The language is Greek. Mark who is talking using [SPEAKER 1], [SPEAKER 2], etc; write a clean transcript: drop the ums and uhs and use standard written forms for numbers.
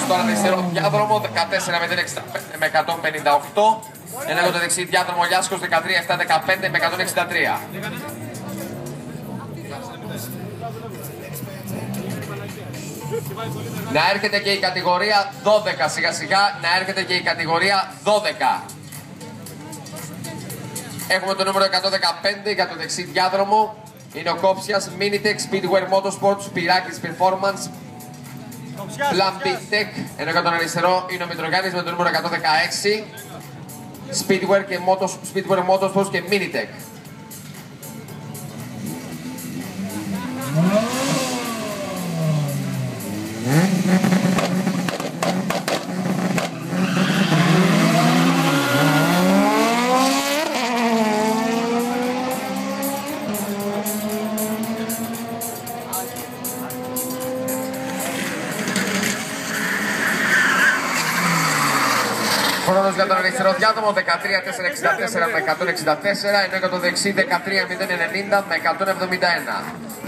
[SPEAKER 1] στον αριστερό διάδρομο 14.065 με 158. Ενώ για το δεξί διάδρομο Λιάσκος 13.715 με 163. Να έρχεται και η κατηγορία 12 σιγά σιγά, να έρχεται και η κατηγορία 12. Έχουμε το νούμερο 115 για το δεξί διάδρομο. Είναι ο Κόψιας, Minitech, Speedwear Motorsports, Σπυράκης Performance, Plan Big Tech. Ενώ για τον αριστερό είναι ο Μητρογιάννης με το νούμερο 116, Speedwear και Speedwear Motorsports και Minitech. Χρόνος για τον αριστερό διάδρομο 13.464 με 164, ενώ για το δεξί 13.090 με 171.